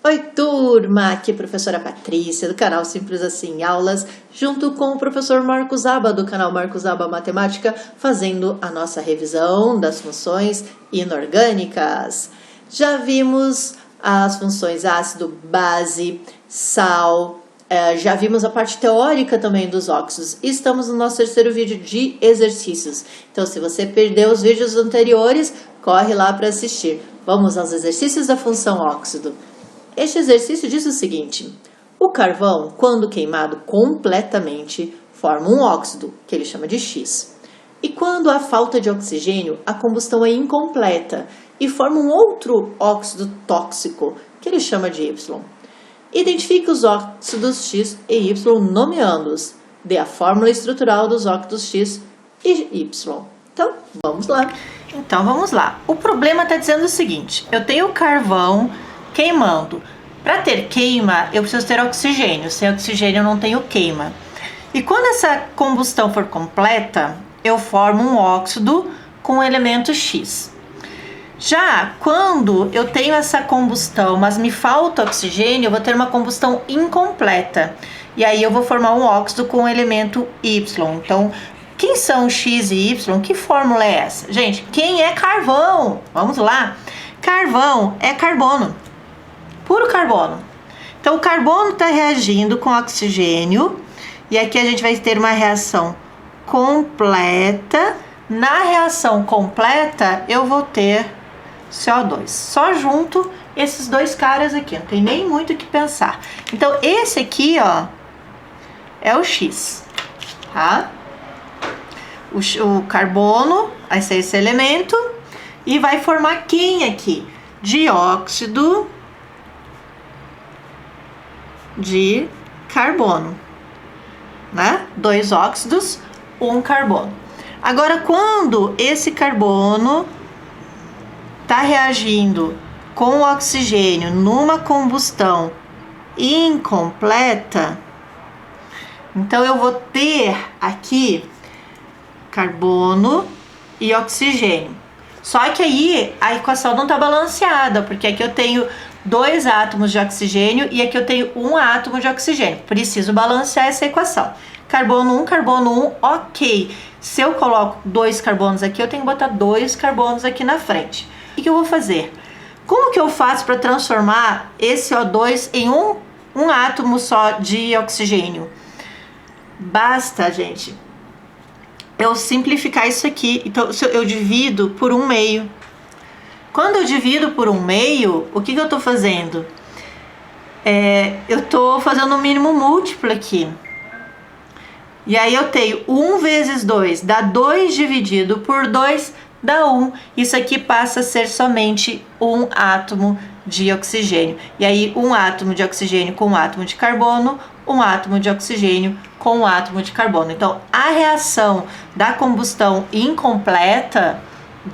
Oi, turma! Aqui é a professora Patrícia, do canal Simples Assim Aulas, junto com o professor Marcos Aba, do canal Marcos Aba Matemática, fazendo a nossa revisão das funções inorgânicas. Já vimos as funções ácido, base, sal, já vimos a parte teórica também dos óxidos. Estamos no nosso terceiro vídeo de exercícios. Então, se você perdeu os vídeos anteriores, corre lá para assistir. Vamos aos exercícios da função óxido. Este exercício diz o seguinte: o carvão, quando queimado completamente, forma um óxido, que ele chama de X. E quando há falta de oxigênio, a combustão é incompleta e forma um outro óxido tóxico, que ele chama de Y. Identifique os óxidos X e Y nomeando-os. Dê a fórmula estrutural dos óxidos X e Y. Então, vamos lá. O problema está dizendo o seguinte: eu tenho o carvão queimando. Para ter queima, eu preciso ter oxigênio. Sem oxigênio, eu não tenho queima. E quando essa combustão for completa, eu formo um óxido com o elemento X. Já quando eu tenho essa combustão, mas me falta oxigênio, eu vou ter uma combustão incompleta. E aí eu vou formar um óxido com o elemento Y. Então, quem são X e Y? Que fórmula é essa? Gente, quem é carvão? Vamos lá. Carvão é carbono. Puro carbono. Então, o carbono está reagindo com oxigênio. E aqui a gente vai ter uma reação completa. Na reação completa, eu vou ter CO2. Só junto esses dois caras aqui. Não tem nem muito o que pensar. Então, esse aqui, ó, é o X. Tá? O carbono vai ser esse elemento. E vai formar quem aqui? Dióxido de carbono, né? Dois óxidos, um carbono. Agora, quando esse carbono está reagindo com o oxigênio numa combustão incompleta, então eu vou ter aqui carbono e oxigênio. Só que aí a equação não está balanceada, porque aqui eu tenho 2 átomos de oxigênio e aqui eu tenho 1 átomo de oxigênio. Preciso balancear essa equação. Carbono 1, carbono 1, ok. Se eu coloco 2 carbonos aqui, eu tenho que botar 2 carbonos aqui na frente. O que eu vou fazer? Como que eu faço para transformar esse O2 em um átomo só de oxigênio? Basta, gente, eu simplificar isso aqui. Então, eu divido por 1/2. Quando eu divido por 1/2, o que eu estou fazendo? Eu estou fazendo um mínimo múltiplo aqui. E aí eu tenho 1 vezes 2, dá 2 dividido por 2, dá 1. Isso aqui passa a ser somente um átomo de oxigênio. E aí, um átomo de oxigênio com um átomo de carbono, um átomo de oxigênio com um átomo de carbono. Então, a reação da combustão incompleta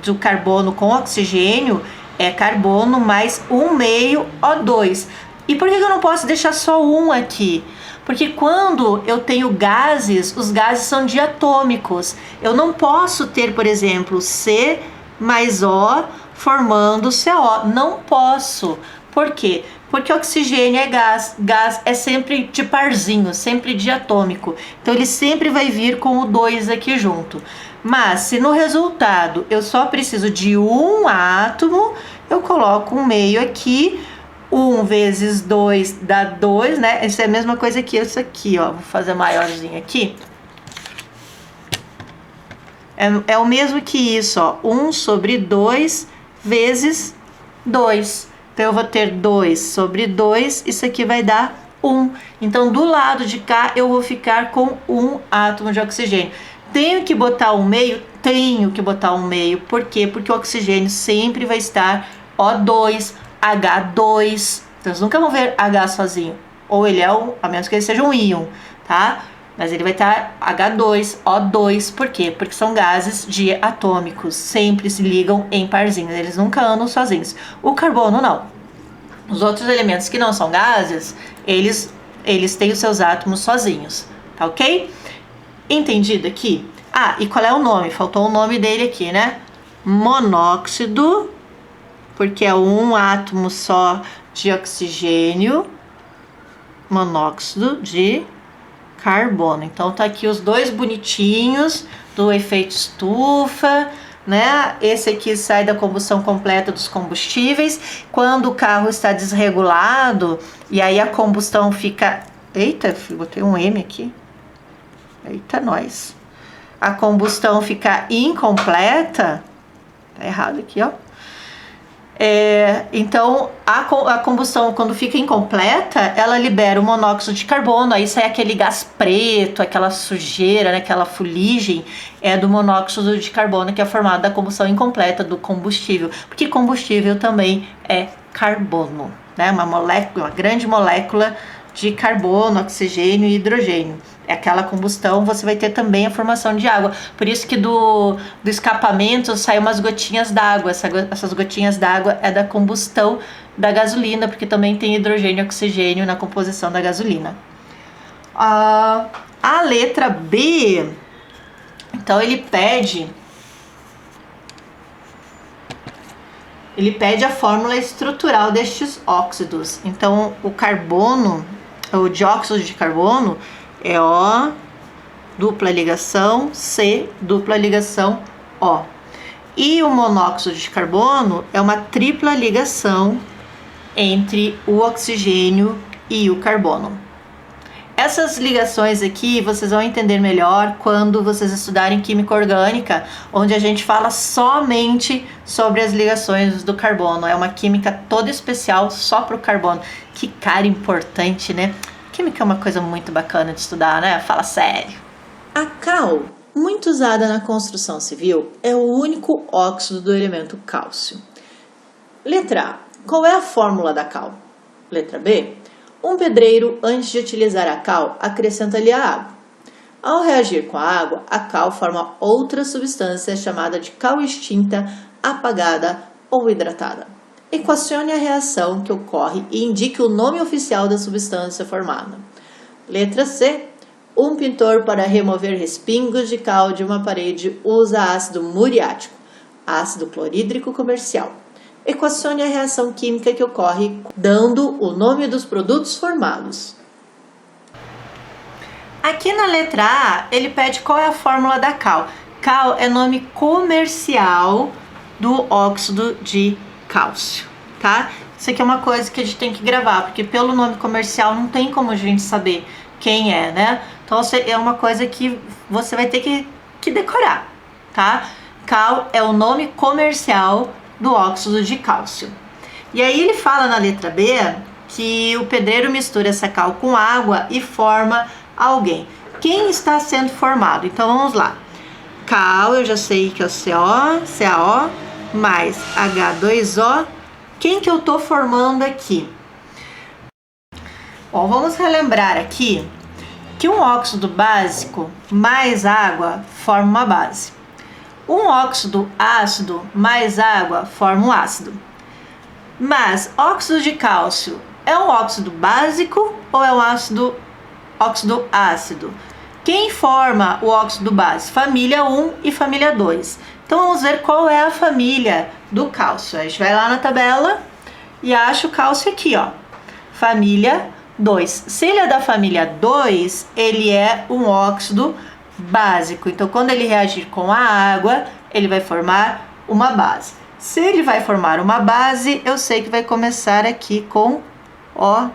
do carbono com oxigênio é carbono mais 1/2 O2. E por que eu não posso deixar só um aqui? Porque quando eu tenho gases, os gases são diatômicos. Eu não posso ter, por exemplo, C mais O formando CO. Não posso. Por quê? Porque oxigênio é gás. Gás é sempre de parzinho, sempre diatômico. Então, ele sempre vai vir com o 2 aqui junto. Mas, se no resultado eu só preciso de um átomo, eu coloco 1/2 aqui. 1 vezes 2 dá 2, né? Isso é a mesma coisa que isso aqui, ó. Vou fazer maiorzinho aqui. É o mesmo que isso, ó. 1 sobre 2 vezes 2. Então, eu vou ter 2 sobre 2. Isso aqui vai dar 1. Então, do lado de cá, eu vou ficar com um átomo de oxigênio. Tenho que botar 1/2? Tenho que botar 1/2. Por quê? Porque o oxigênio sempre vai estar O2, H2. Então, vocês nunca vão ver H sozinho. Ou ele é a menos que ele seja um íon, tá? Mas ele vai estar H2, O2. Por quê? Porque são gases diatômicos. Sempre se ligam em parzinhos. Eles nunca andam sozinhos. O carbono, não. Os outros elementos que não são gases, eles têm os seus átomos sozinhos. Tá ok? Entendido aqui? Ah, e qual é o nome? Faltou o nome dele aqui, né? Monóxido porque é um átomo só de oxigênio, monóxido de carbono. Então tá aqui os dois bonitinhos do efeito estufa, né? Esse aqui sai da combustão completa dos combustíveis. Quando o carro está desregulado e aí a combustão fica... Eita, botei um M aqui. Eita, nós. A combustão fica incompleta. Tá errado aqui, ó. Então, a combustão, quando fica incompleta, ela libera o monóxido de carbono, aí sai aquele gás preto, aquela sujeira, né, aquela fuligem, é do monóxido de carbono, que é formado da combustão incompleta do combustível, porque combustível também é carbono, né, uma grande molécula de carbono, oxigênio e hidrogênio. É aquela combustão, você vai ter também a formação de água. Por isso que do escapamento saem umas gotinhas d'água. Essas gotinhas d'água é da combustão da gasolina, porque também tem hidrogênio e oxigênio na composição da gasolina. A letra B, então ele pede a fórmula estrutural destes óxidos. Então o carbono, o dióxido de carbono, é O, dupla ligação, C, dupla ligação, O. E o monóxido de carbono é uma tripla ligação entre o oxigênio e o carbono. Essas ligações aqui vocês vão entender melhor quando vocês estudarem química orgânica, onde a gente fala somente sobre as ligações do carbono. É uma química toda especial só para o carbono. Que cara importante, né? Química é uma coisa muito bacana de estudar, né? Fala sério. A cal, muito usada na construção civil, é o único óxido do elemento cálcio. Letra A. Qual é a fórmula da cal? Letra B. Um pedreiro, antes de utilizar a cal, acrescenta-lhe a água. Ao reagir com a água, a cal forma outra substância chamada de cal extinta, apagada ou hidratada. Equacione a reação que ocorre e indique o nome oficial da substância formada. Letra C. Um pintor, para remover respingos de cal de uma parede, usa ácido muriático, ácido clorídrico comercial. Equacione a reação química que ocorre, dando o nome dos produtos formados. Aqui na letra A, ele pede qual é a fórmula da cal. Cal é nome comercial do óxido de cálcio, tá? Isso aqui é uma coisa que a gente tem que gravar, porque pelo nome comercial não tem como a gente saber quem é, né? Então é uma coisa que você vai ter que decorar, tá? Cal é o nome comercial do óxido de cálcio. E aí ele fala na letra B que o pedreiro mistura essa cal com água e forma alguém. Quem está sendo formado? Então vamos lá. Cal, eu já sei que é o CaO, mais H2O. Quem que eu tô formando aqui? Bom, vamos relembrar aqui que um óxido básico mais água forma uma base. Um óxido ácido mais água forma um ácido. Mas óxido de cálcio é um óxido básico ou é um óxido ácido? Quem forma o óxido base? Família 1 e família 2. Então vamos ver qual é a família do cálcio. A gente vai lá na tabela e acha o cálcio aqui, ó. Família 2. Se ele é da família 2, ele é um óxido básico. Então quando ele reagir com a água, ele vai formar uma base. Se ele vai formar uma base, eu sei que vai começar aqui com OH.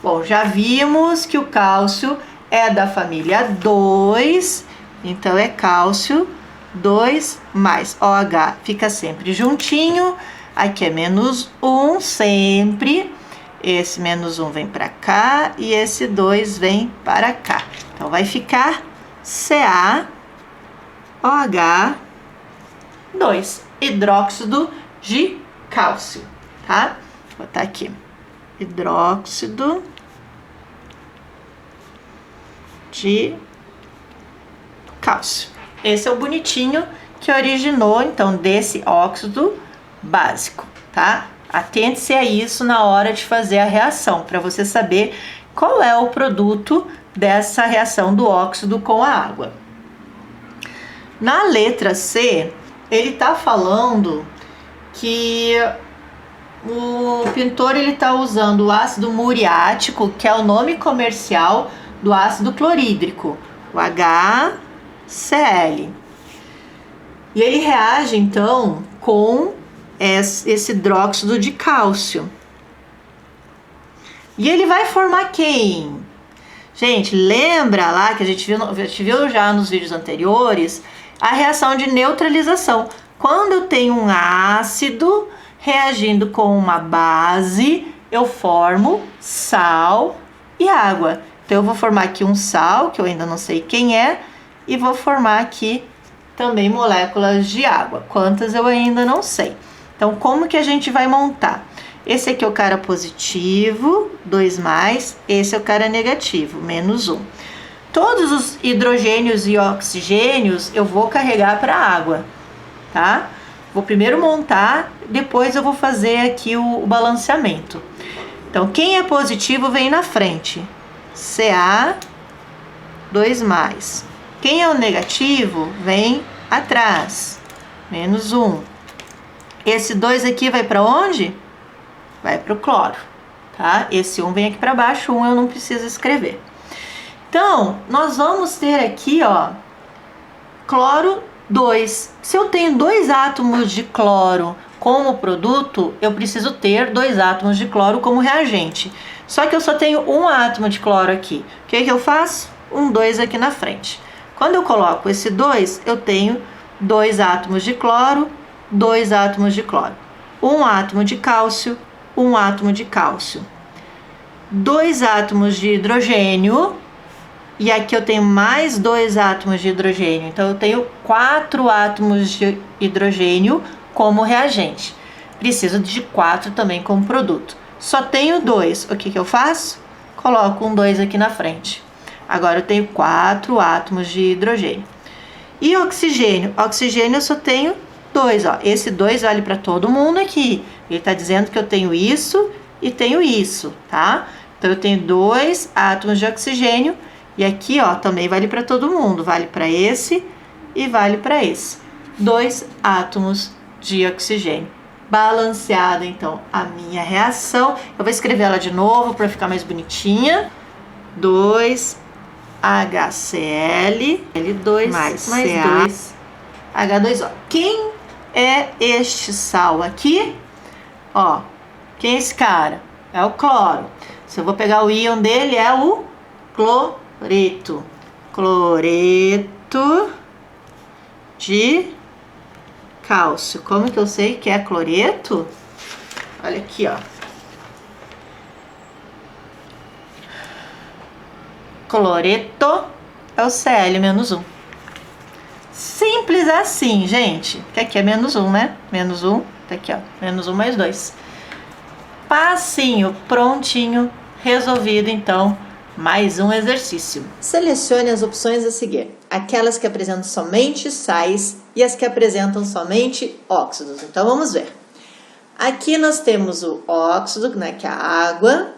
Bom, já vimos que o cálcio é da família 2, então é cálcio 2 mais OH, fica sempre juntinho. Aqui é menos 1 sempre, esse menos 1 vem para cá e esse 2 vem para cá. Então vai ficar CaOH2, hidróxido de cálcio, tá? Vou botar aqui, hidróxido de cálcio. Esse é o bonitinho que originou, então, desse óxido básico, tá? Atente-se a isso na hora de fazer a reação, para você saber qual é o produto dessa reação do óxido com a água. Na letra C, ele tá falando que o pintor ele está usando o ácido muriático, que é o nome comercial do ácido clorídrico, o HCl. E ele reage então com esse hidróxido de cálcio. E ele vai formar quem? Gente, lembra lá que a gente viu já nos vídeos anteriores a reação de neutralização. Quando eu tenho um ácido reagindo com uma base, eu formo sal e água. Então eu vou formar aqui um sal, que eu ainda não sei quem é, e vou formar aqui também moléculas de água. Quantas eu ainda não sei. Então como que a gente vai montar? Esse aqui é o cara positivo, 2+, esse é o cara negativo, -1. Todos os hidrogênios e oxigênios eu vou carregar para a água, tá? Vou primeiro montar, depois eu vou fazer aqui o balanceamento. Então, quem é positivo vem na frente, Ca, 2+. Quem é o negativo vem atrás, -1. Esse 2 aqui vai para onde? Vai para o cloro, tá? Esse 1 vem aqui para baixo, 1 eu não preciso escrever. Então, nós vamos ter aqui, ó, cloro 2. Se eu tenho 2 átomos de cloro como produto, eu preciso ter 2 átomos de cloro como reagente. Só que eu só tenho um átomo de cloro aqui. O que eu faço? 2 aqui na frente. Quando eu coloco esse 2, eu tenho 2 átomos de cloro, 2 átomos de cloro. 1 átomo de cálcio, 1 átomo de cálcio, 2 átomos de hidrogênio, e aqui eu tenho mais 2 átomos de hidrogênio, então eu tenho 4 átomos de hidrogênio como reagente. Preciso de 4 também como produto. Só tenho 2, o que eu faço? Coloco um 2 aqui na frente. Agora eu tenho 4 átomos de hidrogênio. E oxigênio? Oxigênio eu só tenho 2, ó. Esse 2 vale para todo mundo aqui. Ele está dizendo que eu tenho isso e tenho isso, tá? Então, eu tenho 2 átomos de oxigênio. E aqui, ó, também vale para todo mundo. Vale para esse e vale para esse. 2 átomos de oxigênio. Balanceada, então, a minha reação. Eu vou escrever ela de novo para ficar mais bonitinha. 2 HCl, L2 mais 2 H2O. Quem é este sal aqui? Ó, quem é esse cara? É o cloro. Se eu vou pegar o íon dele, é o cloreto. Cloreto de cálcio. Como que eu sei que é cloreto? Olha aqui, ó. Cloreto é o Cl-1. Simples assim, gente. Que aqui é -1, né? -1, tá aqui, ó. -1 mais 2. Passinho, prontinho, resolvido, então. Mais um exercício. Selecione as opções a seguir. Aquelas que apresentam somente sais e as que apresentam somente óxidos. Então, vamos ver. Aqui nós temos o óxido, né, que é a água,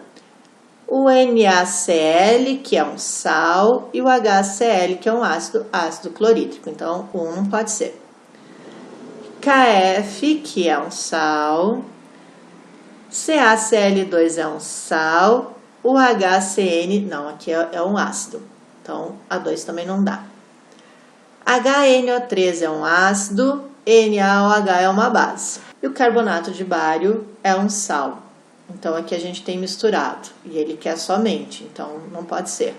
o NaCl, que é um sal, e o HCl, que é um ácido clorídrico. Então, não pode ser. KF, que é um sal, CaCl2 é um sal, o HCN, não, aqui é um ácido, então a 2 também não dá. HNO3 é um ácido, NaOH é uma base. E o carbonato de bário é um sal. Então aqui a gente tem misturado, e ele quer somente, então não pode ser.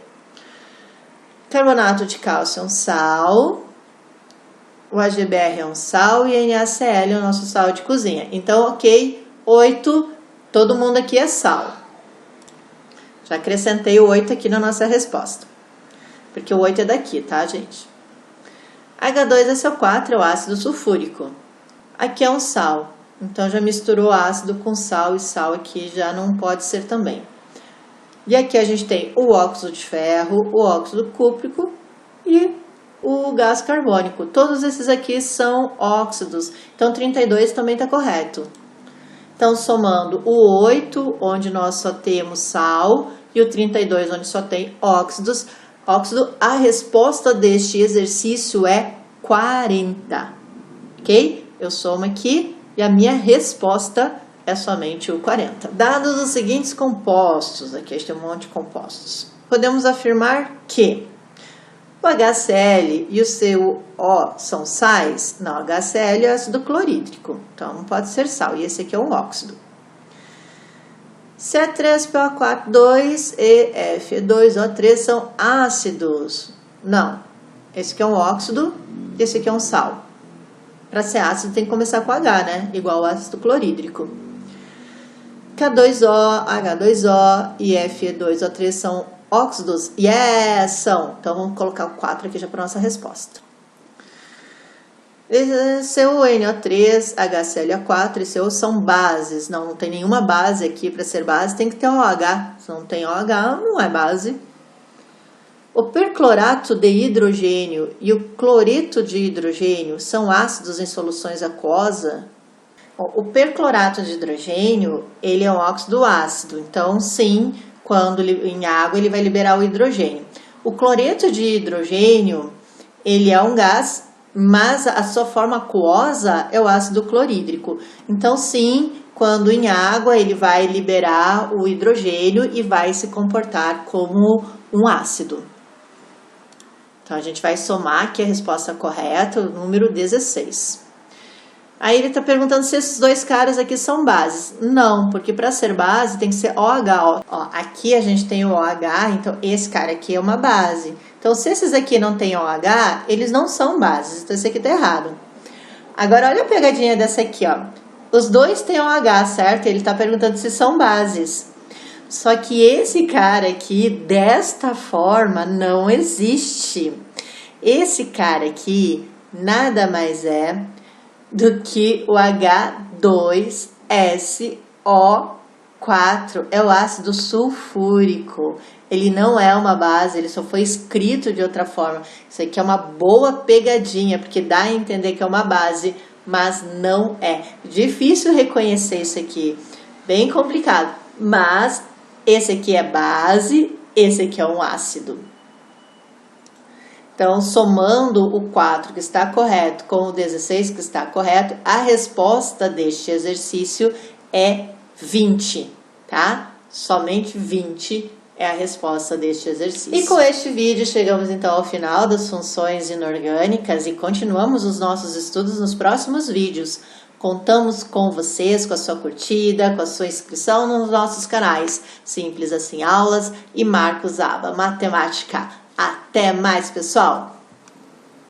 Carbonato de cálcio é um sal, o AgBr é um sal e NaCl é o nosso sal de cozinha. Então, ok, 8, todo mundo aqui é sal. Já acrescentei o 8 aqui na nossa resposta. Porque o 8 é daqui, tá, gente? H2SO4 é o ácido sulfúrico. Aqui é um sal. Então, já misturou ácido com sal e sal aqui já não pode ser também. E aqui a gente tem o óxido de ferro, o óxido cúprico e o gás carbônico. Todos esses aqui são óxidos. Então, 32 também está correto. Então, somando o 8, onde nós só temos sal, e o 32, onde só tem óxido, a resposta deste exercício é 40. Ok? Eu somo aqui e a minha resposta é somente o 40. Dados os seguintes compostos, aqui a gente tem um monte de compostos, podemos afirmar que o HCl e o CuO são sais? Não, HCl é ácido clorídrico, então não pode ser sal, e esse aqui é um óxido. C3PO4 e Fe2O3 são ácidos? Não, esse aqui é um óxido, esse aqui é um sal. Para ser ácido tem que começar com H, né? Igual ao ácido clorídrico. K2O, H2O e Fe2O3 são óxidos? Yes, são. Então vamos colocar o 4 aqui já para nossa resposta. CuNO3, HClO4 e CO são bases. Não tem nenhuma base aqui para ser base, tem que ter OH. Se não tem OH, não é base. O perclorato de hidrogênio e o cloreto de hidrogênio são ácidos em soluções aquosas? O perclorato de hidrogênio, ele é um óxido ácido, então sim, quando em água ele vai liberar o hidrogênio. O cloreto de hidrogênio, ele é um gás, mas a sua forma aquosa é o ácido clorídrico. Então sim, quando em água ele vai liberar o hidrogênio e vai se comportar como um ácido. Então, a gente vai somar aqui a resposta correta, o número 16. Aí ele está perguntando se esses dois caras aqui são bases. Não, porque para ser base tem que ser OH. Ó, aqui a gente tem o OH, então esse cara aqui é uma base. Então, se esses aqui não tem OH, eles não são bases. Então, esse aqui está errado. Agora, olha a pegadinha dessa aqui, ó. Os dois têm OH, certo? Ele está perguntando se são bases. Só que esse cara aqui, desta forma, não existe. Esse cara aqui nada mais é do que o H2SO4. É o ácido sulfúrico. Ele não é uma base, ele só foi escrito de outra forma. Isso aqui é uma boa pegadinha, porque dá a entender que é uma base, mas não é. Difícil reconhecer isso aqui. Bem complicado, mas esse aqui é base, esse aqui é um ácido. Então, somando o 4 que está correto com o 16 que está correto, a resposta deste exercício é 20, tá? Somente 20 é a resposta deste exercício. E com este vídeo chegamos então ao final das funções inorgânicas e continuamos os nossos estudos nos próximos vídeos. Contamos com vocês, com a sua curtida, com a sua inscrição nos nossos canais Simples Assim Aulas e Marcos Aba Matemática. Até mais, pessoal!